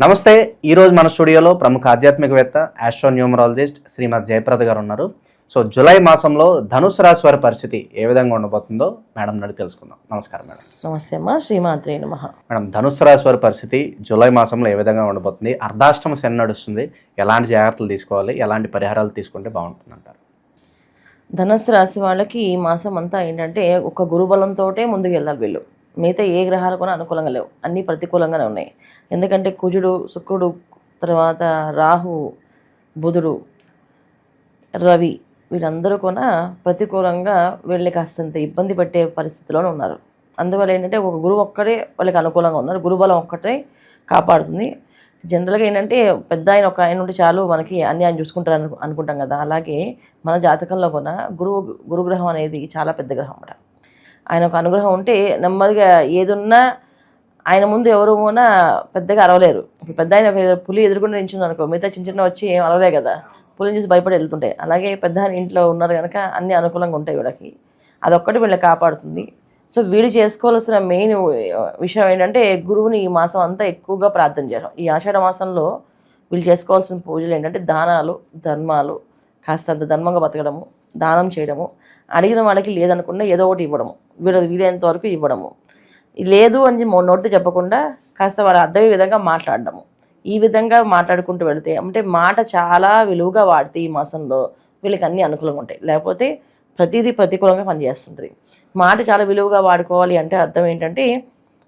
నమస్తే. ఈరోజు మన స్టూడియోలో ప్రముఖ ఆధ్యాత్మికవేత్త ఆస్ట్రోన్యూమరాలజిస్ట్ శ్రీమతి జయప్రద గారు ఉన్నారు. సో జూలై మాసంలో ధనుసు రాశి వారి పరిస్థితి ఏ విధంగా ఉండబోతుందో మేడం అడిగి తెలుసుకుందాం. నమస్కారం మేడం. నమస్తే అమ్మా, శ్రీమాత్రే నమః. మేడం, ధనుసు రాశి వారి పరిస్థితి జూలై మాసంలో ఏ విధంగా ఉండబోతుంది? అర్ధాష్టమ శని నడుస్తుంది, ఎలాంటి జాగ్రత్తలు తీసుకోవాలి, ఎలాంటి పరిహారాలు తీసుకుంటే బాగుంటుంది అంటారు? ధనుస్సు రాశి వాళ్ళకి ఈ మాసం అంతా ఏంటంటే ఒక గురుబలంతో ముందుకు వెళ్ళాలి వీళ్ళు. మిగతా ఏ గ్రహాలు కూడా అనుకూలంగా లేవు, అన్నీ ప్రతికూలంగానే ఉన్నాయి. ఎందుకంటే కుజుడు, శుక్రుడు, తర్వాత రాహు, బుధుడు, రవి వీళ్ళందరూ కూడా ప్రతికూలంగా వీళ్ళని కాస్తంత ఇబ్బంది పెట్టే పరిస్థితిలోనే ఉన్నారు. అందువల్ల ఏంటంటే ఒక గురువు ఒక్కడే వాళ్ళకి అనుకూలంగా ఉన్నారు. గురుబలం ఒక్కటే కాపాడుతుంది. జనరల్గా ఏంటంటే పెద్ద ఆయన ఒక ఆయన ఉంటే చాలు మనకి అన్ని ఆయన చూసుకుంటారు అనుకుంటాం కదా. అలాగే మన జాతకంలో కూడా గురుగ్రహం అనేది చాలా పెద్ద గ్రహం అన్నమాట. ఆయన ఒక అనుగ్రహం ఉంటే నెమ్మదిగా ఏదున్నా ఆయన ముందు ఎవరు కూడా పెద్దగా అరవలేరు. ఇప్పుడు పెద్ద ఆయన పులి ఎదుర్కొంటే నించుంది అనుకో, మిగతా చిన్న చిన్న వచ్చి ఏం అరవలే కదా, పులిని చూసి భయపడి వెళ్తుంటాయి. అలాగే పెద్ద ఆయన ఇంట్లో ఉన్నారు కనుక అన్ని అనుకూలంగా ఉంటాయి వీళ్ళకి. అదొక్కటి వీళ్ళని కాపాడుతుంది. సో వీళ్ళు చేసుకోవాల్సిన మెయిన్ విషయం ఏంటంటే గురువుని ఈ మాసం అంతా ఎక్కువగా ప్రార్థన చేయడం. ఈ ఆషాఢ మాసంలో వీళ్ళు చేసుకోవాల్సిన పూజలు ఏంటంటే దానాలు, ధర్మాలు, కాస్తంత ధర్మంగా బతకడము, దానం చేయడము, అడిగిన వాళ్ళకి లేదనుకున్నా ఏదో ఒకటి ఇవ్వడము, వీలైనంత వరకు ఇవ్వడము, లేదు అని నోటితో చెప్పకుండా కాస్త వాళ్ళ అర్థమయ్యే విధంగా మాట్లాడడము. ఈ విధంగా మాట్లాడుకుంటూ వెళితే అంటే మాట చాలా విలువగా వాడితే ఈ మాసంలో వీళ్ళకి అన్నీ అనుకూలంగా ఉంటాయి. లేకపోతే ప్రతిదీ ప్రతికూలంగా పనిచేస్తుంటుంది. మాట చాలా విలువగా వాడుకోవాలి అంటే అర్థం ఏంటంటే,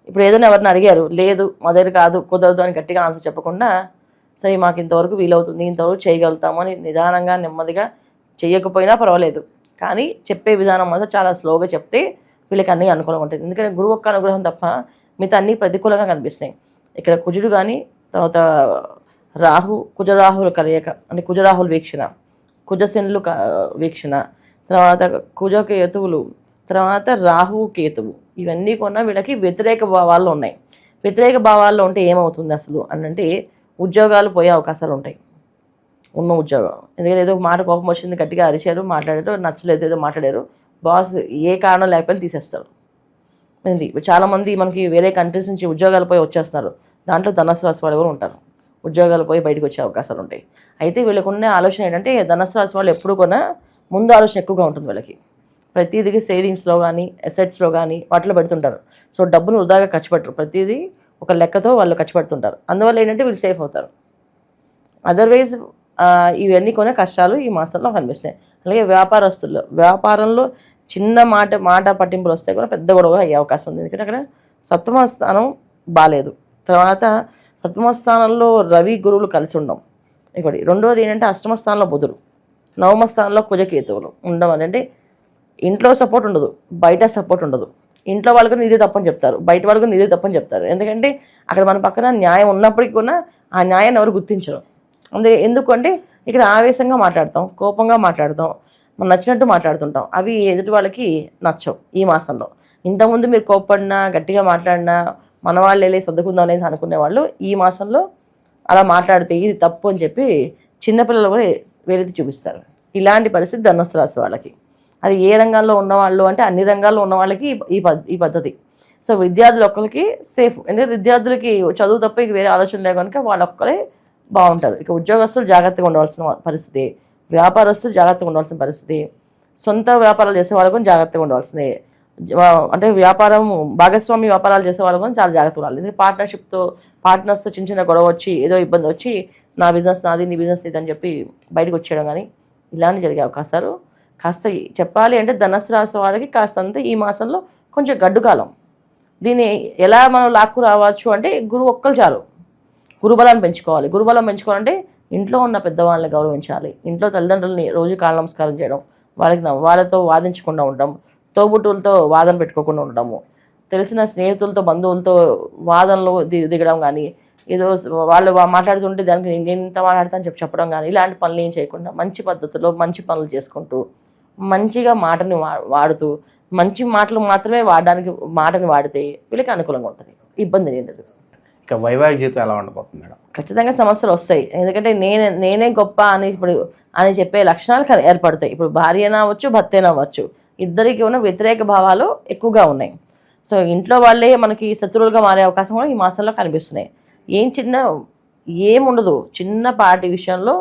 ఇప్పుడు ఏదైనా ఎవరిని అడిగారు, లేదు మా దగ్గర కాదు, కుదరదు అని గట్టిగా ఆన్సర్ చెప్పకుండా, సరే మాకు ఇంతవరకు వీలవుతుంది, ఇంతవరకు చేయగలుగుతాము అని నిదానంగా నెమ్మదిగా చేయకపోయినా పర్వాలేదు, కానీ చెప్పే విధానం మాత్రం చాలా స్లోగా చెప్తే వీళ్ళకి అన్నీ అనుకూలంగా ఉంటుంది. ఎందుకంటే గురువు ఒక్క అనుగ్రహం తప్ప మిగతా అన్నీ ప్రతికూలంగా కనిపిస్తున్నాయి. ఇక్కడ కుజుడు కానీ, తర్వాత కుజరాహుల కలయిక అంటే కుజరాహుల వీక్షణ, కుజశనులు వీక్షణ, తర్వాత కుజకేతువులు, తర్వాత రాహు కేతువు, ఇవన్నీ కొన్నా వీళ్ళకి వ్యతిరేక భావాల్లో ఉన్నాయి. వ్యతిరేక భావాల్లో ఉంటే ఏమవుతుంది అసలు అంటే ఉద్యోగాలు పోయే అవకాశాలు ఉంటాయి. ఉన్న ఉద్యోగం ఎందుకంటే ఏదో మాట కోపం వచ్చింది, గట్టిగా అరిచారు, మాట్లాడారు, నచ్చలేదు, ఏదో మాట్లాడారు, బాస్ ఏ కారణం లేకపోయినా తీసేస్తారు. చాలామంది మనకి వేరే కంట్రీస్ నుంచి ఉద్యోగాలు పోయి వచ్చేస్తున్నారు. దాంట్లో ధనుసు రాశి వాళ్ళు కూడా ఉంటారు. ఉద్యోగాలు పోయి బయటకు వచ్చే అవకాశాలు ఉంటాయి. అయితే వీళ్ళకు ఉన్న ఆలోచన ఏంటంటే ధనుసు రాశి వాళ్ళు ఎప్పుడు కూడా ముందు ఆలోచన ఎక్కువగా ఉంటుంది వీళ్ళకి. ప్రతిదీ సేవింగ్స్లో కానీ అసెట్స్లో కానీ వాటిలో పెడుతుంటారు. సో డబ్బును వృధాగా ఖర్చు పెట్టరు, ప్రతిదీ ఒక లెక్కతో వాళ్ళు ఖర్చు పెడుతుంటారు. అందువల్ల ఏంటంటే వీళ్ళు సేఫ్ అవుతారు. అదర్వైజ్ ఇవన్నీ కొన్ని కష్టాలు ఈ మాసంలో కనిపిస్తాయి. అలాగే వ్యాపారంలో చిన్న మాట పట్టింపులు వస్తే కూడా పెద్ద గొడవ అయ్యే అవకాశం ఉంది. ఎందుకంటే అక్కడ సప్తమ స్థానం బాగాలేదు. తర్వాత సప్తమ స్థానంలో రవి గురువులు కలిసి ఉండడం ఒకటి. రెండవది ఏంటంటే అష్టమ స్థానంలో బుధుడు, నవమ స్థానంలో కుజకేతువులు ఉండడం అంటే ఇంట్లో సపోర్ట్ ఉండదు, బయట సపోర్ట్ ఉండదు. ఇంట్లో వాళ్ళకు నిధి తప్పని చెప్తారు, బయట వాళ్ళకు నిధి తప్పని చెప్తారు. ఎందుకంటే అక్కడ మన పక్కన న్యాయం ఉన్నప్పటికీ కూడా ఆ న్యాయాన్ని ఎవరు గుర్తించరు. ఎందుకంటే ఇక్కడ ఆవేశంగా మాట్లాడతాం, కోపంగా మాట్లాడతాం, మనం నచ్చినట్టు మాట్లాడుతుంటాం. అవి ఎదుటి వాళ్ళకి నచ్చవు ఈ మాసంలో. ఇంతకుముందు మీరు కోప్పడినా, గట్టిగా మాట్లాడినా మన వాళ్ళు వెళ్ళి సర్దుకుందాం అనేది అనుకునే వాళ్ళు ఈ మాసంలో అలా మాట్లాడితే ఇది తప్పు అని చెప్పి చిన్నపిల్లలు కూడా వేలెత్తి చూపిస్తారు. ఇలాంటి పరిస్థితి ధనుస్సు రాశి వాళ్ళకి. అది ఏ రంగంలో ఉన్నవాళ్ళు అంటే అన్ని రంగాల్లో ఉన్న వాళ్ళకి ఈ పద్ధతి. సో విద్యార్థులు ఒక్కరికి సేఫ్, ఎందుకంటే విద్యార్థులకి చదువు తప్ప ఇక వేరే ఆలోచన లేవు కనుక వాళ్ళు ఒక్కరే బాగుంటారు. ఇక ఉద్యోగస్తులు జాగ్రత్తగా ఉండవలసిన పరిస్థితి, వ్యాపారస్తులు జాగ్రత్తగా ఉండవలసిన పరిస్థితి, సొంత వ్యాపారాలు చేసే వాళ్ళకు జాగ్రత్తగా ఉండవలసింది. అంటే భాగస్వామి వ్యాపారాలు చేసే వాళ్ళకు చాలా జాగ్రత్తగా ఉండాలి. ఎందుకంటే పార్ట్నర్స్తో చిన్న చిన్న గొడవ వచ్చి ఏదో ఇబ్బంది వచ్చి నా బిజినెస్ నాది, నీ బిజినెస్ నీది అని చెప్పి బయటకు వచ్చేయడం కానీ ఇలాంటి జరిగే అవకాశాలు కాస్త చెప్పాలి అంటే ధనుసు రాశి వాళ్ళకి కాస్తంత ఈ మాసంలో కొంచెం గడ్డు కాలం. దీన్ని ఎలా మనం లాక్కు రావచ్చు అంటే గురువు ఒక్కరు చాలు. గురుబలాన్ని పెంచుకోవాలి. గురుబలం పెంచుకోవాలంటే ఇంట్లో ఉన్న పెద్దవాళ్ళని గౌరవించాలి, ఇంట్లో తల్లిదండ్రులని రోజు కాళ్ళ నమస్కారం చేయడం, వాళ్ళతో వాదించకుండా ఉండడం, తోబుట్టులతో వాదన పెట్టుకోకుండా ఉండడము, తెలిసిన స్నేహితులతో బంధువులతో వాదనలు దిగడం కానీ, ఏదో వాళ్ళు మాట్లాడుతుంటే దానికి నేను ఇంత మాట్లాడతా అని చెప్పడం కానీ ఇలాంటి పనులు ఏం చేయకుండా మంచి పద్ధతిలో మంచి పనులు చేసుకుంటూ మంచిగా మాటని వాడుతూ మంచి మాటలు మాత్రమే మాటని వాడితే వీళ్ళకి అనుకూలంగా ఉంటుంది, ఇబ్బంది లేదు. ఇక వైవాహిక జీవితం ఎలా ఉండబోతుంది మేడం? ఖచ్చితంగా సమస్యలు వస్తాయి. ఎందుకంటే నేనే గొప్ప అని చెప్పే లక్షణాలు ఏర్పడతాయి. ఇప్పుడు భార్య అవ్వచ్చు, భర్త అవ్వచ్చు, ఇద్దరికి ఉన్న వ్యతిరేక భావాలు ఎక్కువగా ఉన్నాయి. సో ఇంట్లో వాళ్ళే మనకి శత్రువులుగా మారే అవకాశం కూడా ఈ మాసంలో కనిపిస్తున్నాయి. ఏం చిన్న ఏముండదు, చిన్నపాటి విషయంలో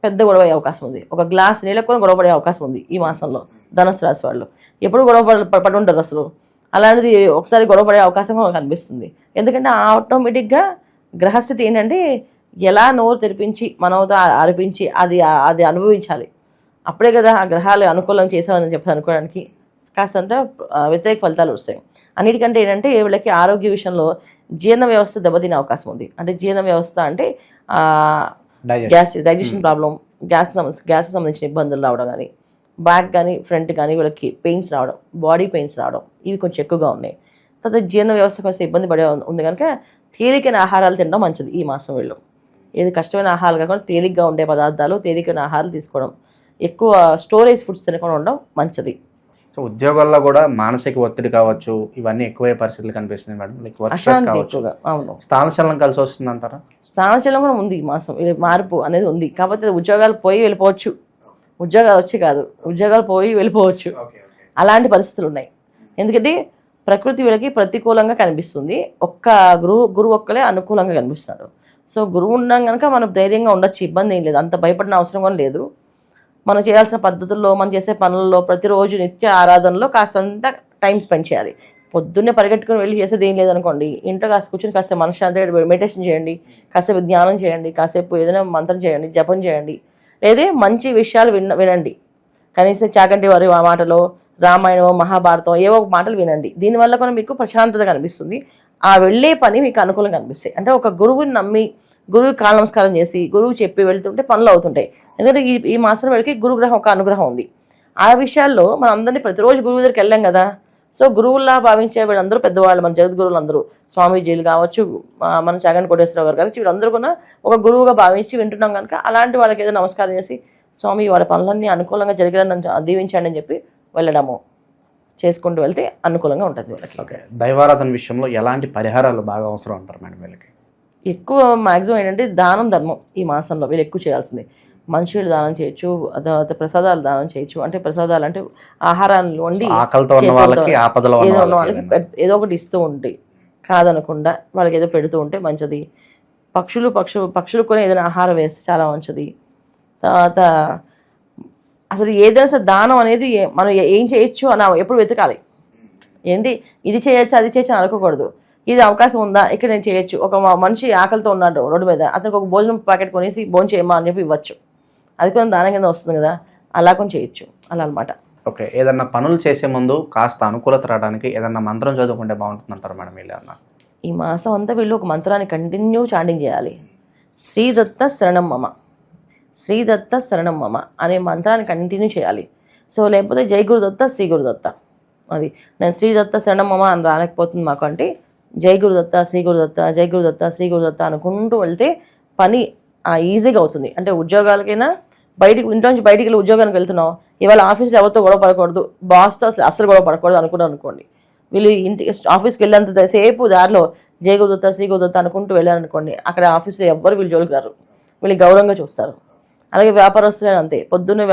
పెద్ద గొడవ అయ్యే అవకాశం ఉంది. ఒక గ్లాస్ నీళ్ళకు కూడా గొడవ పడే అవకాశం ఉంది ఈ మాసంలో ధనుసు రాశి వాళ్ళు. ఎప్పుడు గొడవ పడి ఉంటారు అసలు. అలాంటిది ఒకసారి గొడవ పడే అవకాశం కూడా కనిపిస్తుంది. ఎందుకంటే ఆటోమేటిక్గా గ్రహస్థితి ఏంటంటే ఎలా నోరు తెరిపించి మనవతో అరిపించి అది అనుభవించాలి. అప్పుడే కదా ఆ గ్రహాలు అనుకూలం చేసామని చెప్పి అనుకోవడానికి కాస్తంత వ్యతిరేక ఫలితాలు వస్తాయి. అన్నిటికంటే ఏంటంటే వీళ్ళకి ఆరోగ్య విషయంలో జీర్ణ వ్యవస్థ దెబ్బతినే అవకాశం ఉంది. అంటే జీర్ణ వ్యవస్థ అంటే డైజెషన్ ప్రాబ్లం, గ్యాస్ సంబంధించిన ఇబ్బందులు రావడం కానీ, బ్యాక్ కానీ ఫ్రంట్ కానీ వీళ్ళకి పెయిన్స్ రావడం, బాడీ పెయిన్స్ రావడం, ఇవి కొంచెం ఎక్కువగా ఉన్నాయి. తర్వాత జీర్ణ వ్యవస్థ కొంచెం ఇబ్బంది పడే ఉంది కనుక తేలికైన ఆహారాలు తినడం మంచిది ఈ మాసం వీళ్ళు. ఏది కష్టమైన ఆహారాలు కాకుండా తేలిగ్గా ఉండే పదార్థాలు, తేలికైన ఆహారాలు తీసుకోవడం, ఎక్కువ స్టోరేజ్ ఫుడ్స్ తినకుండా ఉండడం మంచిది. సో ఉద్యోగాల్లో కూడా మానసిక ఒత్తిడి కావచ్చు, ఇవన్నీ ఎక్కువే పరిస్థితులు కనిపిస్తున్నాయి మేడం. లైక్ వర్క్ స్ట్రెస్ కావచ్చు, అవును, స్థానచలనం కలిసి వస్తుంది అంటారా? స్థానచలనం కూడా ఉంది ఈ మాసం, మార్పు అనేది ఉంది. కాకపోతే ఉద్యోగాలు పోయి వెళ్ళిపోవచ్చు, ఉద్యోగాలు వచ్చి కాదు, ఉద్యోగాలు పోయి వెళ్ళిపోవచ్చు, అలాంటి పరిస్థితులు ఉన్నాయి. ఎందుకంటే ప్రకృతి వీళ్ళకి ప్రతికూలంగా కనిపిస్తుంది. ఒక్క గురువు ఒక్కలే అనుకూలంగా కనిపిస్తున్నాడు. సో గురువు ఉన్నాం కనుక మనం ధైర్యంగా ఉండొచ్చు, ఇబ్బంది ఏం లేదు, అంత భయపడిన అవసరం కూడా లేదు. మనం చేయాల్సిన పద్ధతుల్లో, మనం చేసే పనుల్లో, ప్రతిరోజు నిత్య ఆరాధనలో కాస్తంత టైం స్పెండ్ చేయాలి. పొద్దున్నే పరిగెట్టుకుని వెళ్ళి చేసేది ఏం లేదనుకోండి, ఇంట్లో కాస్త కూర్చొని కాసేపు మనశ్శాంతి మెడిటేషన్ చేయండి, కాసేపు ధ్యానం చేయండి, కాసేపు ఏదైనా మంత్రం చేయండి, జపం చేయండి, లేదా మంచి విషయాలు వినండి. కనీసం చాగంటి వారి మాటలో, రామాయణం, మహాభారతం ఏవో మాటలు వినండి. దీనివల్ల కూడా మీకు ప్రశాంతత కనిపిస్తుంది. ఆ వెళ్ళే పని మీకు అనుకూలంగా కనిపిస్తాయి. అంటే ఒక గురువుని నమ్మి, గురువు కాళ్ళ నమస్కారం చేసి, గురువు చెప్పి వెళ్తుంటే పనులు అవుతుంటాయి. ఎందుకంటే ఈ మాసం వెళ్ళకి గురుగ్రహం ఒక అనుగ్రహం ఉంది. ఆ విషయాల్లో మనం అందరినీ ప్రతిరోజు గురువు దగ్గరికి వెళ్ళాం కదా. సో గురువుల్లా భావించే వీళ్ళందరూ పెద్దవాళ్ళు, మన జగద్గురువులు అందరూ, స్వామీజీలు కావచ్చు, మన చాగంటి కోటేశ్వరరావు గారు కావచ్చు, వీళ్ళందరూ కూడా ఒక గురువుగా భావించి వింటున్నాం కనుక అలాంటి వాళ్ళకి ఏదో నమస్కారం చేసి, స్వామి వాళ్ళ పనులన్నీ అనుకూలంగా జరిగేలా దీవించండి అని చెప్పి వెళ్ళడము చేసుకుంటూ వెళ్తే అనుకూలంగా ఉంటుంది వీళ్ళకి. ఓకే, దైవారాధన విషయంలో ఎలాంటి పరిహారాలు బాగా అవసరం అంటారు మేడం వీళ్ళకి? ఎక్కువ మ్యాక్సిమం ఏంటంటే దానం, ధర్మం ఈ మాసంలో వీళ్ళు ఎక్కువ చేయాల్సింది. మనుషులు దానం చేయొచ్చు, తర్వాత ప్రసాదాలు దానం చేయొచ్చు. అంటే ప్రసాదాలు అంటే ఆహారాన్ని వండి ఏదో ఉన్న వాళ్ళకి ఏదో ఒకటి ఇస్తూ ఉంటే, కాదనకుండా వాళ్ళకి ఏదో పెడుతూ ఉంటే మంచిది. పక్షులు కూడా ఏదైనా ఆహారం వేస్తే చాలా మంచిది. తర్వాత అసలు ఏదైనా సరే దానం అనేది మనం ఏం చేయొచ్చు అని ఎప్పుడు వెతకాలి. ఏంటి ఇది చేయొచ్చు అది చేయొచ్చు అని అనుకోకూడదు. ఇది అవకాశం ఉందా, ఇక్కడ నేను చేయొచ్చు. ఒక మనిషి ఆకలితో ఉన్నాడు రోడ్డు మీద, అతనికి ఒక భోజనం ప్యాకెట్ కొనేసి భోజనం చేయమా అని చెప్పి ఇవ్వచ్చు. అది కొంచెం దానం కింద వస్తుంది కదా, అలా కొంచెం చేయొచ్చు, అలా అనమాట. ఓకే, ఏదన్నా పనులు చేసే ముందు కాస్త అనుకూలత రావడానికి ఏదన్నా మంత్రం చదువుకుంటే బాగుంటుంది అంటారు మేడం వీళ్ళు అన్న? ఈ మాసం అంతా వీళ్ళు ఒక మంత్రాన్ని కంటిన్యూ చాంటింగ్ చేయాలి. శ్రీదత్త శరణం మమ, శ్రీదత్త శరణం మమ అనే మంత్రాన్ని కంటిన్యూ చేయాలి. సో లేకపోతే జై గురుదత్త, శ్రీ గురుదత్త, అది నేను శ్రీదత్త శరణం మమ అని రాలేకపోతుంది మాకు అంటే జై గురుదత్త, శ్రీ గురుదత్త, జై గురుదత్త, శ్రీ గురుదత్త అనుకుంటూ వెళ్తే పని ఈజీగా అవుతుంది. అంటే ఉద్యోగాలకైనా ఇంట్లో నుంచి బయటికి వెళ్ళి ఉద్యోగానికి వెళ్తున్నాం, ఇవాళ ఆఫీస్లో ఎవరితో గొడవ పడకూడదు, బాస్తో అసలు గొడవ పడకూడదు అనుకోండి. వీళ్ళు ఆఫీస్కి వెళ్ళేంత సేపు దారిలో జై గురుదత్త, శ్రీ గురుదత్త అనుకుంటూ వెళ్ళారనుకోండి, అక్కడ ఆఫీస్లో ఎవ్వరు వీళ్ళు జోలికి రారు, వీళ్ళు గౌరవంగా చూస్తారు. అలాగే వ్యాపారస్తులే అంతే, పొద్దున్నే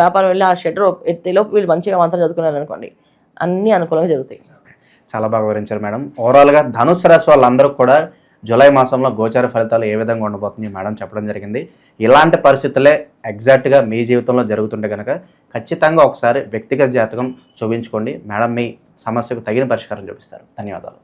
వ్యాపారం వెళ్ళి ఆ షెటర్ ఎత్తేలోపు వీళ్ళు మంచిగా మంత్రం చదువుకున్నారు అనుకోండి, అన్నీ అనుకూలంగా జరుగుతాయి. చాలా బాగా వివరించారు మేడం. ఓవరాల్గా ధనుసు రాశి వాళ్ళందరూ కూడా జూలై మాసంలో గోచార ఫలితాలు ఏ విధంగా ఉండబోతుంది మేడం చెప్పడం జరిగింది. ఇలాంటి పరిస్థితులే ఎగ్జాక్ట్గా మీ జీవితంలో జరుగుతుంటే కనుక ఖచ్చితంగా ఒకసారి వ్యక్తిగత జాతకం చూపించుకోండి. మేడం మీ సమస్యకు తగిన పరిష్కారం చూపిస్తారు. ధన్యవాదాలు.